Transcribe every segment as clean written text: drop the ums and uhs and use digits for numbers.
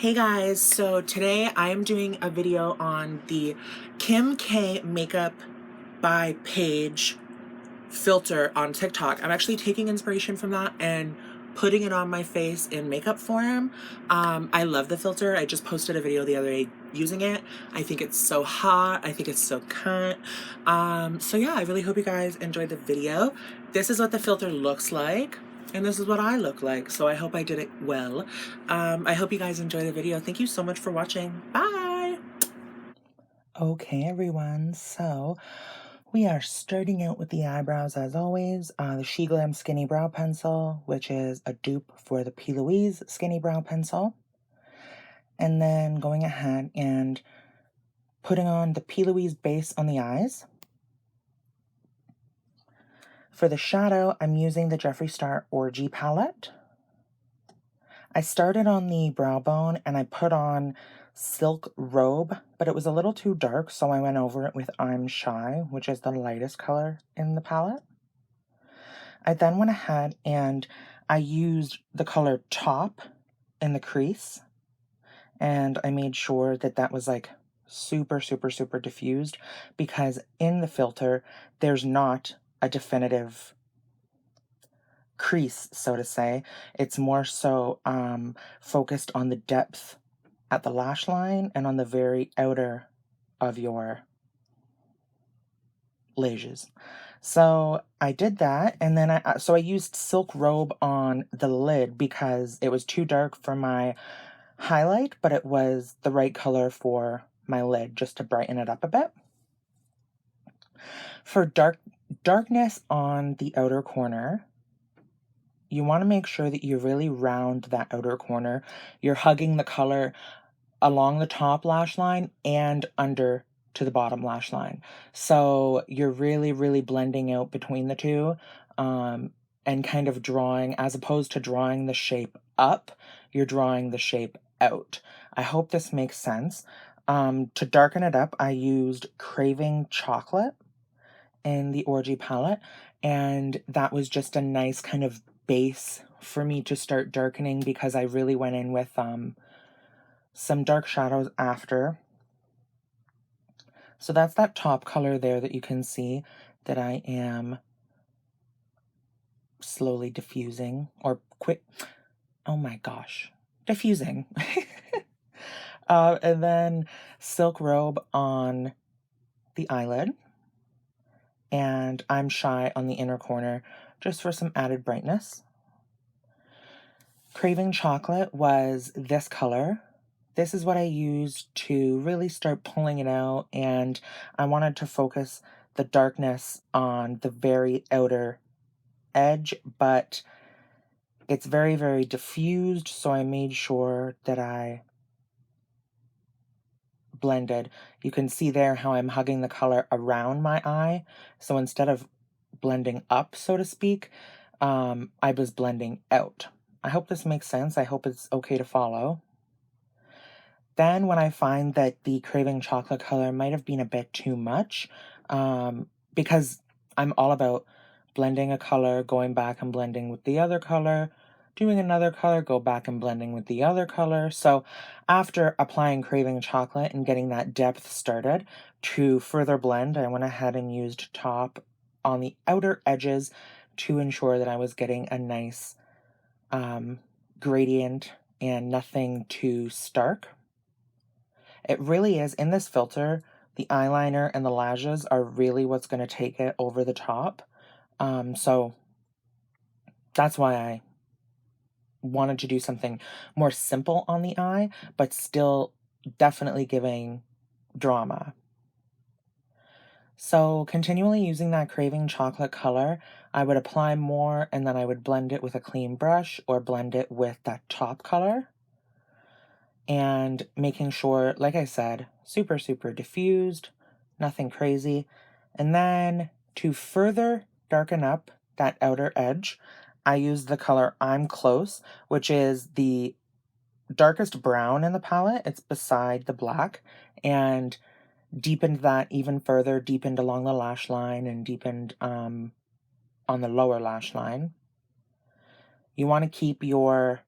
Hey guys, so today I am doing a video on the Kim K Makeup by Paige filter on TikTok. I'm actually taking inspiration from that and putting it on my face in makeup form. I love the filter. I just posted a video the other day using it. I think it's so hot. I think it's so cunt. So yeah, I really hope you guys enjoyed the video. This is what the filter looks like. And this is what I look like, so I hope I did it well. I hope you guys enjoy the video. Thank you so much for watching. Bye! Okay, everyone, so we are starting out with the eyebrows as always. The Sheglam Skinny Brow Pencil, which is a dupe for the P. Louise Skinny Brow Pencil. And then going ahead and putting on the P. Louise base on the eyes. For the shadow, I'm using the Jeffree Star Orgy palette. I started on the brow bone and I put on Silk Robe, but it was a little too dark, so I went over it with I'm Shy, which is the lightest color in the palette. I then went ahead and I used the color Top in the crease, and I made sure that that was like super diffused, because in the filter there's not a definitive crease, so to say. It's more so focused on the depth at the lash line and on the very outer of your lashes. So I did that, and then I used Silk Robe on the lid because it was too dark for my highlight, but it was the right color for my lid just to brighten it up a bit. For darkness on the outer corner, you want to make sure that you really round that outer corner. You're hugging the color along the top lash line and under to the bottom lash line. So you're really blending out between the two, and kind of drawing, as opposed to drawing the shape up, you're drawing the shape out. I hope this makes sense. To darken it up, I used Craving Chocolate in the Orgy palette, and that was just a nice kind of base for me to start darkening, because I really went in with some dark shadows after. So that's that top color there that you can see that I am slowly diffusing, or diffusing. And then Silk Robe on the eyelid, and I'm Shy on the inner corner, just for some added brightness. Craving Chocolate was this color. This is what I used to really start pulling it out, and I wanted to focus the darkness on the very outer edge, but it's very diffused, so I made sure that I blended. You can see there how I'm hugging the color around my eye, so instead of blending up, so to speak, I was blending out. I hope this makes sense. I hope it's okay to follow. Then when I find that the Craving Chocolate color might have been a bit too much, because I'm all about blending a color, going back and blending with the other color, doing another color, go back and blending with the other color. So after applying Craving Chocolate and getting that depth started, to further blend, I went ahead and used Top on the outer edges to ensure that I was getting a nice gradient and nothing too stark. It really is, in this filter, the eyeliner and the lashes are really what's going to take it over the top. So that's why I wanted to do something more simple on the eye, but still definitely giving drama. So continually using that Craving Chocolate color, I would apply more, and then I would blend it with a clean brush or blend it with that top color. And making sure, like I said, super diffused, nothing crazy. And then to further darken up that outer edge, I use the color I'm Close, which is the darkest brown in the palette. It's beside the black, and deepened that even further, deepened along the lash line and deepened on the lower lash line. You want to keep your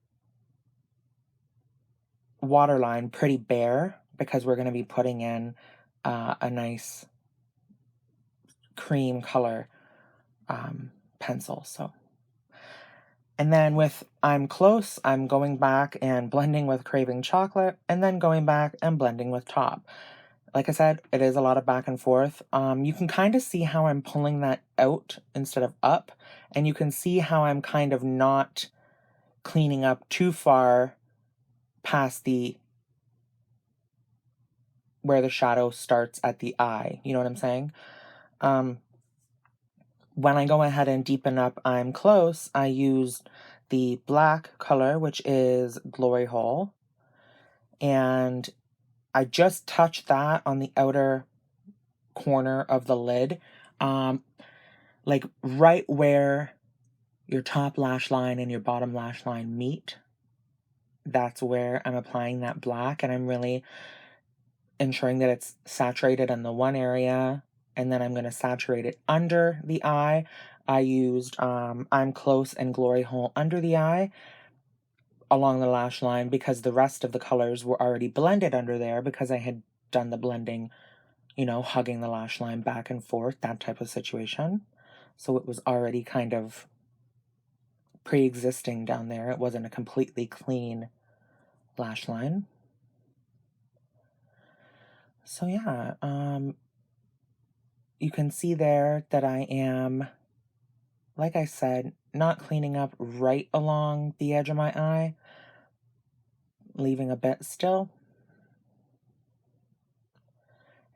waterline pretty bare because we're going to be putting in a nice cream color pencil. So, and then with I'm Close, I'm going back and blending with Craving Chocolate, and then going back and blending with Top. Like I said, it is a lot of back and forth. You can kind of see how I'm pulling that out instead of up, and you can see how I'm kind of not cleaning up too far past where the shadow starts at the eye. You know what I'm saying? When I go ahead and deepen up I'm Close, I used the black color, which is Glory Hole, and I just touched that on the outer corner of the lid, like right where your top lash line and your bottom lash line meet. That's where I'm applying that black, and I'm really ensuring that it's saturated in the one area, and then I'm going to saturate it under the eye. I used I'm Close and Glory Hole under the eye along the lash line because the rest of the colors were already blended under there because I had done the blending, you know, hugging the lash line back and forth, that type of situation. So it was already kind of pre-existing down there. It wasn't a completely clean lash line. So yeah, you can see there that I am, like I said, not cleaning up right along the edge of my eye, leaving a bit still,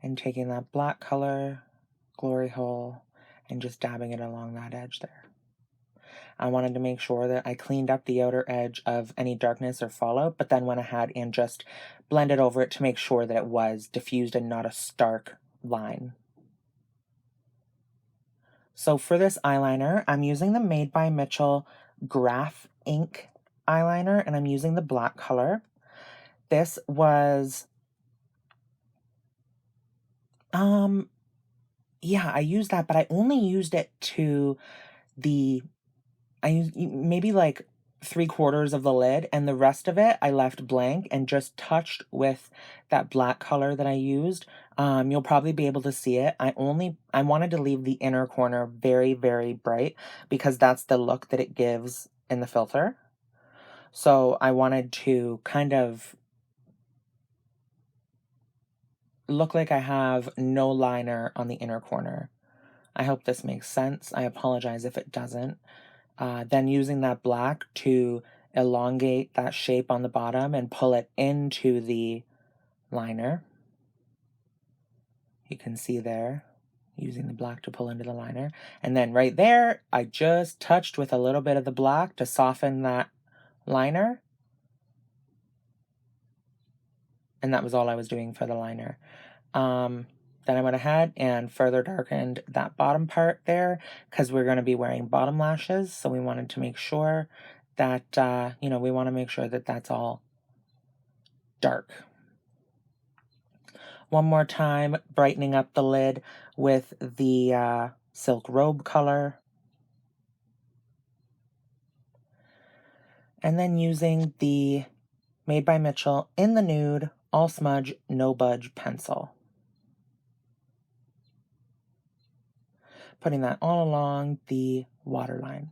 and taking that black color, Glory Hole, and just dabbing it along that edge there. I wanted to make sure that I cleaned up the outer edge of any darkness or fallout, but then went ahead and just blended over it to make sure that it was diffused and not a stark line. So for this eyeliner, I'm using the Made by Mitchell Graph Ink eyeliner, and I'm using the black color. This was, yeah, I used that, but I only used it to I used maybe like 3/4 of the lid, and the rest of it I left blank and just touched with that black color that I used. You'll probably be able to see it. I wanted to leave the inner corner very, very bright because that's the look that it gives in the filter. So I wanted to kind of look like I have no liner on the inner corner. I hope this makes sense. I apologize if it doesn't. Then using that black to elongate that shape on the bottom and pull it into the liner. You can see there, using the black to pull into the liner. And then right there, I just touched with a little bit of the black to soften that liner. And that was all I was doing for the liner. Then I went ahead and further darkened that bottom part there because we're going to be wearing bottom lashes. So we wanted to make sure that, you know, we want to make sure that that's all dark. One more time, brightening up the lid with the Silk Robe color. And then using the Made by Mitchell in the Nude All Smudge No Budge pencil. Putting that all along the waterline.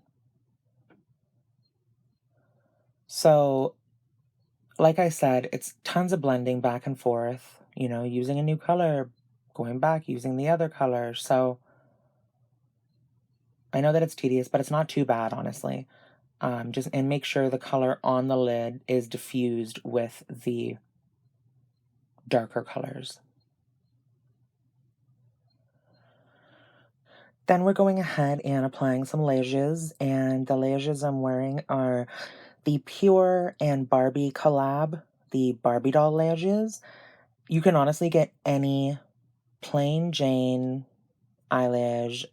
So, like I said, it's tons of blending back and forth, you know, using a new color, going back, using the other color. So, I know that it's tedious, but it's not too bad, honestly. And make sure the color on the lid is diffused with the darker colors. Then we're going ahead and applying some lashes, and the lashes I'm wearing are the Pure and Barbie collab, the Barbie doll lashes. You can honestly get any plain Jane eyelash.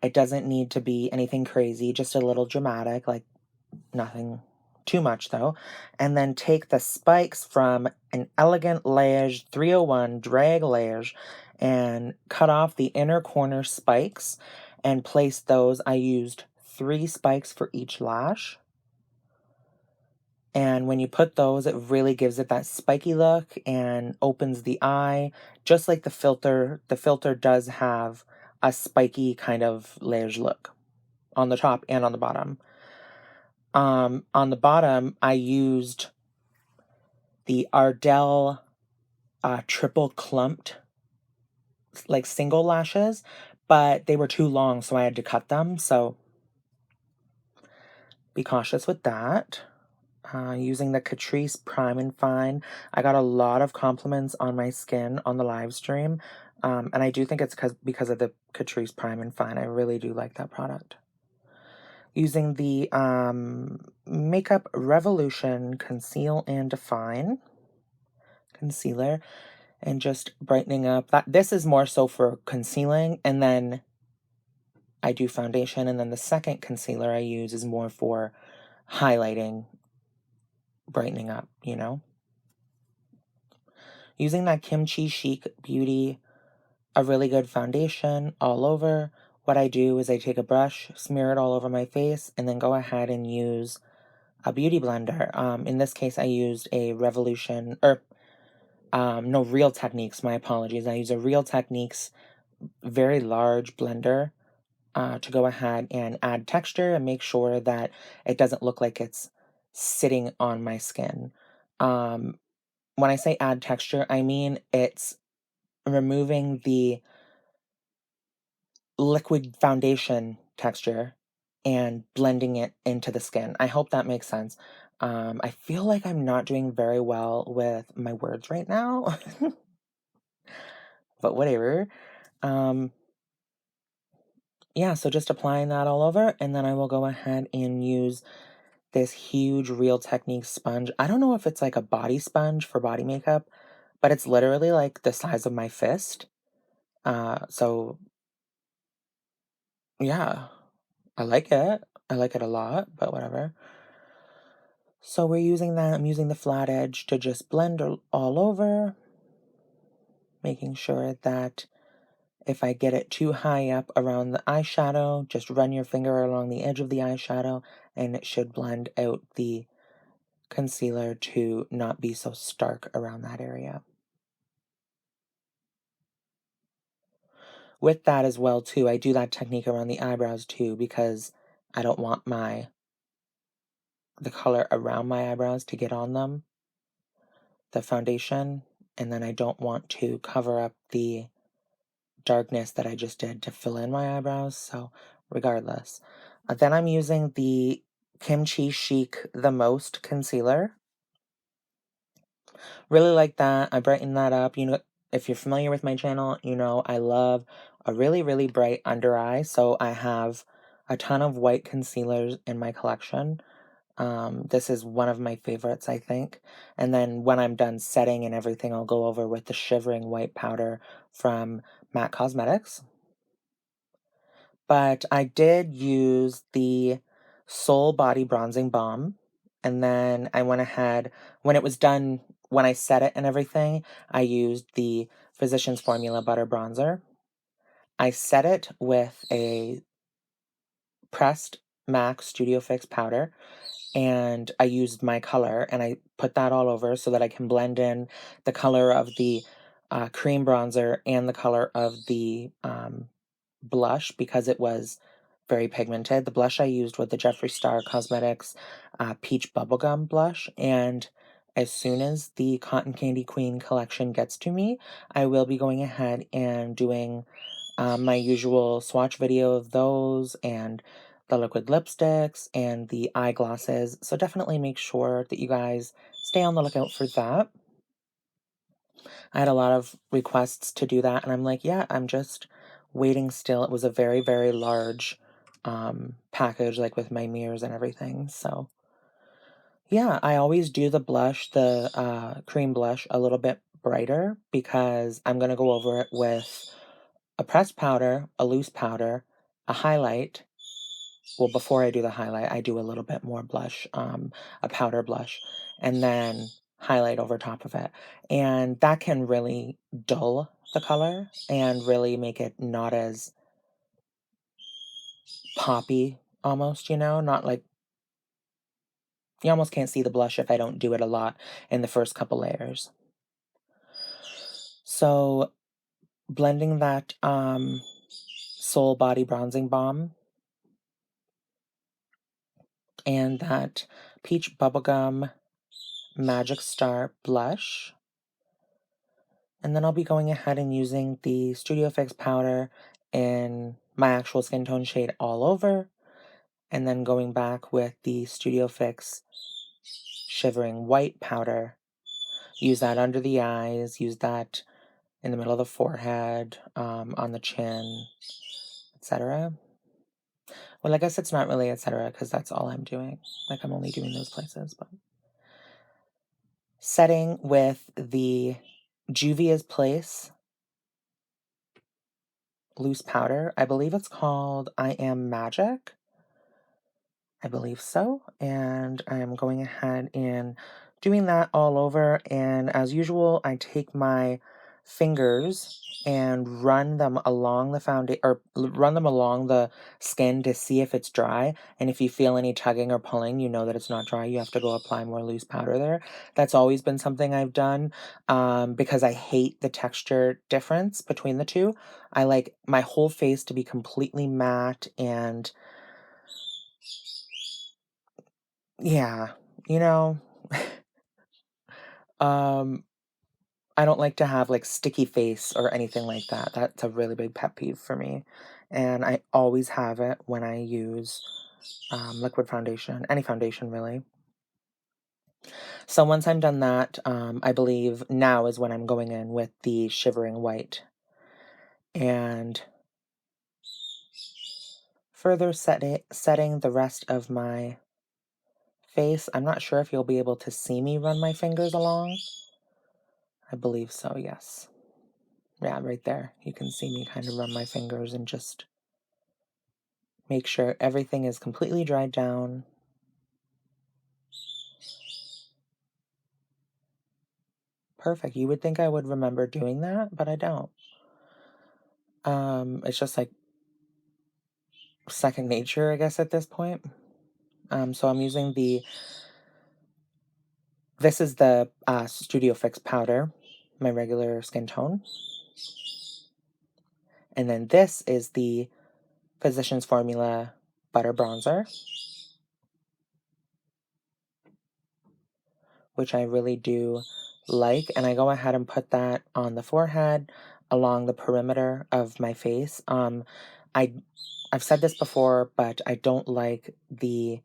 It doesn't need to be anything crazy, just a little dramatic, like nothing too much though. And then take the spikes from an Elegant Lash 301 drag lash and cut off the inner corner spikes and place those. I used 3 spikes for each lash. And when you put those, it really gives it that spiky look and opens the eye, just like the filter. The filter does have a spiky kind of layers look on the top and on the bottom. On the bottom, I used the Ardell triple clumped, like single lashes, but they were too long, so I had to cut them. So be cautious with that. Using the Catrice Prime and Fine. I got a lot of compliments on my skin on the live stream. And I do think it's because of the Catrice Prime and Fine. I really do like that product. Using the Makeup Revolution Conceal and Define concealer. And just brightening up. This is more so for concealing. And then I do foundation. And then the second concealer I use is more for highlighting, brightening up, you know. Using that Kimchi Chic Beauty, a really good foundation all over. What I do is I take a brush, smear it all over my face, and then go ahead and use a beauty blender. In this case, I used a Revolution, no, Real Techniques, my apologies. I use a Real Techniques very large blender to go ahead and add texture and make sure that it doesn't look like it's sitting on my skin. When I say add texture, I mean it's removing the liquid foundation texture and blending it into the skin. I hope that makes sense. I feel like I'm not doing very well with my words right now, but whatever. Yeah, so just applying that all over, and then I will go ahead and use this huge Real Techniques sponge. I don't know if it's like a body sponge for body makeup, but it's literally like the size of my fist. So yeah, I like it. I like it a lot, but whatever. So we're using that. I'm using the flat edge to just blend all over, making sure that if I get it too high up around the eyeshadow, just run your finger along the edge of the eyeshadow and it should blend out the concealer to not be so stark around that area. With that as well too, I do that technique around the eyebrows too because I don't want the color around my eyebrows to get on them, the foundation, and then I don't want to cover up the darkness that I just did to fill in my eyebrows, so regardless. Then I'm using the Kimchi Chic The Most concealer. Really like that. I brighten that up. You know, if you're familiar with my channel, you know I love a really, really bright under eye, so I have a ton of white concealers in my collection. This is one of my favorites, I think. And then when I'm done setting and everything, I'll go over with the shivering white powder from MAC Cosmetics. But I did use the Soul Body Bronzing Balm. And then I went ahead, when it was done, when I set it and everything, I used the Physicians Formula Butter Bronzer. I set it with a pressed MAC Studio Fix powder. And I used my color and I put that all over so that I can blend in the color of the cream bronzer and the color of the blush because it was very pigmented. The blush I used was the Jeffree Star Cosmetics Peach Bubblegum blush, and as soon as the Cotton Candy Queen collection gets to me, I will be going ahead and doing my usual swatch video of those and the liquid lipsticks and the eyeglosses. So definitely make sure that you guys stay on the lookout for that. I had a lot of requests to do that, and I'm like, yeah, I'm just waiting still. It was a very, very large package, like with my mirrors and everything. So yeah, I always do the blush, the cream blush, a little bit brighter because I'm going to go over it with a pressed powder, a loose powder, a highlight. Well, before I do the highlight, I do a little bit more blush, a powder blush, and then highlight over top of it. And that can really dull the color and really make it not as poppy almost, you know, not like You almost can't see the blush if I don't do it a lot in the first couple layers. So blending that Soul Body Bronzing Balm and that Peach Bubblegum Magic Star blush. And then I'll be going ahead and using the Studio Fix powder in my actual skin tone shade all over. And then going back with the Studio Fix Shivering White powder. Use that under the eyes, use that in the middle of the forehead, on the chin, etc. Well, I guess it's not really etc. because that's all I'm doing. Like, I'm only doing those places, but... Setting with the Juvia's Place loose powder. I believe it's called I Am Magic. I believe so. And I'm going ahead and doing that all over. And as usual, I take my fingers and run them along the foundation, or run them along the skin to see if it's dry. And if you feel any tugging or pulling, you know that it's not dry. You have to go apply more loose powder there. That's always been something I've done because I hate the texture difference between the two. I like my whole face to be completely matte and yeah, you know, um, I don't like to have like sticky face or anything like that. That's a really big pet peeve for me. And I always have it when I use liquid foundation, any foundation really. So once I'm done that, I believe now is when I'm going in with the Shivering White. And further setting the rest of my face. I'm not sure if you'll be able to see me run my fingers along. I believe so, yes. Yeah, right there. You can see me kind of run my fingers and just make sure everything is completely dried down. Perfect. You would think I would remember doing that, but I don't. It's just like second nature, I guess, at this point. So I'm using this is the Studio Fix powder, my regular skin tone. And then this is the Physicians Formula Butter Bronzer, which I really do like. And I go ahead and put that on the forehead along the perimeter of my face. I've said this before, but I don't like the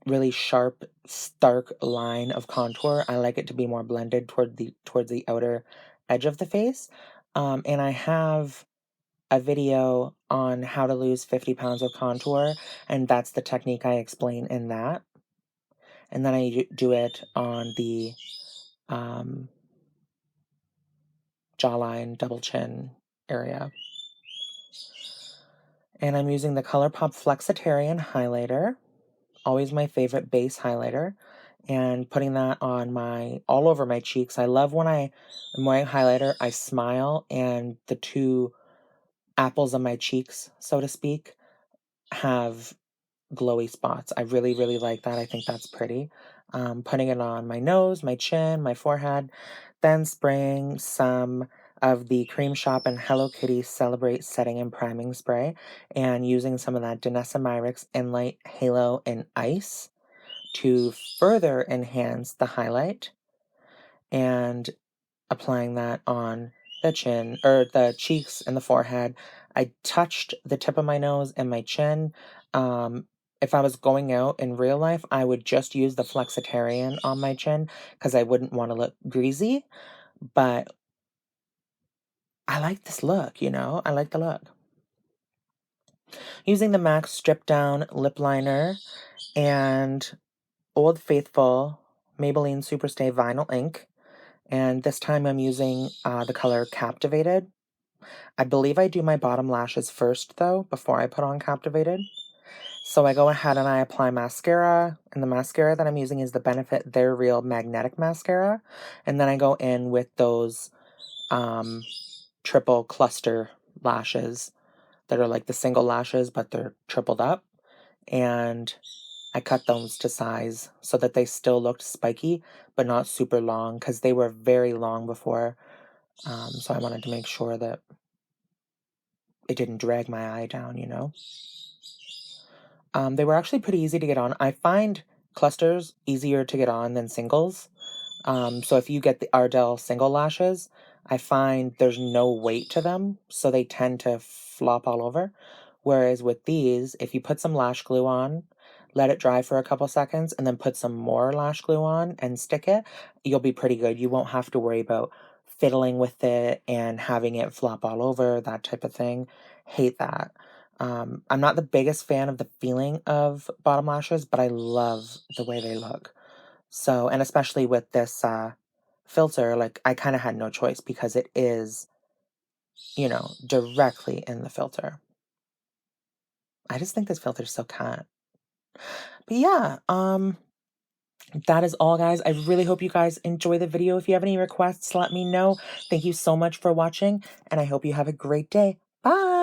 really sharp, stark line of contour. I like it to be more blended towards the outer edge of the face. And I have a video on how to lose 50 pounds of contour, and that's the technique I explain in that. And then I do it on the jawline, double chin area. And I'm using the Colourpop Flexetarian highlighter, always my favorite base highlighter, and putting that on all over my cheeks. I love when I'm wearing highlighter, I smile, and the two apples of my cheeks, so to speak, have glowy spots. I really, really like that. I think that's pretty. Putting it on my nose, my chin, my forehead, then spraying some of the Cream Shop and Hello Kitty Celebrate Setting and Priming Spray, and using some of that Danessa Myricks Enlight Halo and Ice to further enhance the highlight, and applying that on the chin, or the cheeks and the forehead. I touched the tip of my nose and my chin. If I was going out in real life, I would just use the Flexetarian on my chin because I wouldn't want to look greasy. But I like this look, you know? I like the look. Using the MAC Stripdown Lipliner and Old Faithful Maybelline Superstay Vinyl Ink. And this time I'm using the color Captivated. I believe I do my bottom lashes first, though, before I put on Captivated. So I go ahead and I apply mascara, and the mascara that I'm using is the Benefit They're Real Magnetic Mascara. And then I go in with those triple cluster lashes that are like the single lashes, but they're tripled up. And I cut those to size so that they still looked spiky, but not super long, because they were very long before. So I wanted to make sure that it didn't drag my eye down, you know? They were actually pretty easy to get on. I find clusters easier to get on than singles. So if you get the Ardell single lashes, I find there's no weight to them, so they tend to flop all over. Whereas with these, if you put some lash glue on, let it dry for a couple seconds, and then put some more lash glue on and stick it, you'll be pretty good. You won't have to worry about fiddling with it and having it flop all over, that type of thing. Hate that. I'm not the biggest fan of the feeling of bottom lashes, but I love the way they look. So, and especially with this filter, like, I kind of had no choice because it is, you know, directly in the filter. I just think this filter is so cat. But yeah, that is all, guys. I really hope you guys enjoy the video. If you have any requests, let me know. Thank you so much for watching, and I hope you have a great day. Bye!